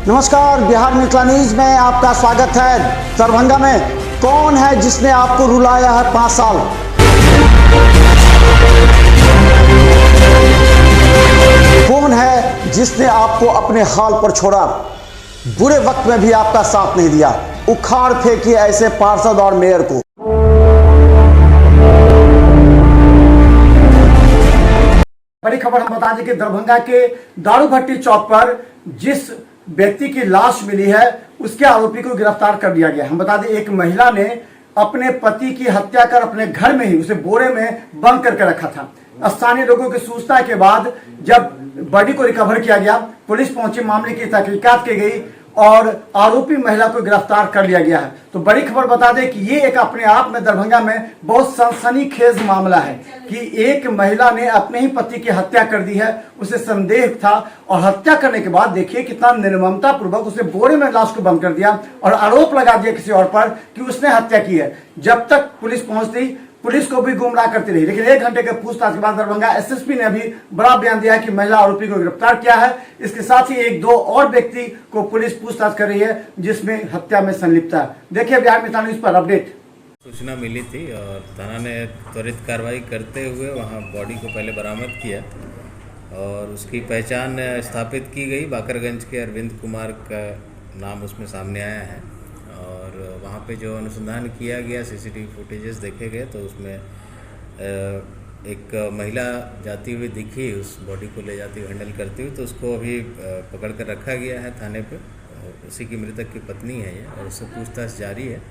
नमस्कार, बिहार मिथिला न्यूज में आपका स्वागत है। दरभंगा में कौन है जिसने आपको रुलाया है 5 साल? कौन है जिसने आपको अपने हाल पर छोड़ा? बुरे वक्त में भी आपका साथ नहीं दिया। उखाड़ फेंकिए ऐसे पार्षद और मेयर को। बड़ी खबर हम बता दें कि दरभंगा के दारू भट्टी चौक पर जिस व्यक्ति की लाश मिली है उसके आरोपी को गिरफ्तार कर लिया गया। हम बता दें एक महिला ने अपने पति की हत्या कर अपने घर में ही उसे बोरे में बंद करके रखा था। स्थानीय लोगों की सूचना के बाद जब बॉडी को रिकवर किया गया, पुलिस पहुंची, मामले की तहकीकात की गई और आरोपी महिला को गिरफ्तार कर लिया गया है। तो बड़ी खबर बता दें कि ये एक अपने आप में दरभंगा में बहुत सनसनीखेज मामला है कि एक महिला ने अपने ही पति की हत्या कर दी है। उसे संदेह था और हत्या करने के बाद देखिए कितना निर्ममता पूर्वक उसे बोरे में लाश को बंद कर दिया और आरोप लगा दिया किसी और पर कि उसने हत्या की है। जब तक पुलिस पहुंचती, पुलिस को भी गुमराह करती रही, लेकिन 1 घंटे के पूछताछ के बाद दरभंगा एसएसपी ने अभी बड़ा बयान दिया है कि महिला आरोपी को गिरफ्तार किया है। इसके साथ ही 1-2 और व्यक्ति को पुलिस पूछताछ कर रही है जिसमें हत्या में संलिप्तता है। देखिए बिहार मिथिला न्यूज पर अपडेट। सूचना मिली थी और थाना ने त्वरित कार्रवाई करते हुए वहां बॉडी को पहले बरामद किया और उसकी पहचान स्थापित की गई। बाकरगंज के अरविंद कुमार का नाम उसमें सामने आया है और वहाँ पे जो अनुसंधान किया गया, सीसीटीवी फुटेजेस देखे गए तो उसमें एक महिला जाती हुई दिखी, उस बॉडी को ले जाती हुई हैंडल करती हुई, तो उसको अभी पकड़ कर रखा गया है थाने पे। उसी की मृतक की पत्नी है ये और उससे पूछताछ जारी है।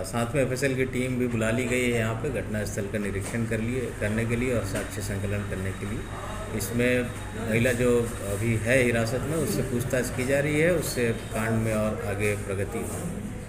साथ में एफएसएल की टीम भी बुला ली गई है यहाँ पे घटनास्थल का निरीक्षण करने के लिए और साक्ष्य संकलन करने के लिए। इसमें महिला जो अभी है हिरासत में, उससे पूछताछ की जा रही है, उससे कांड में और आगे प्रगति हो।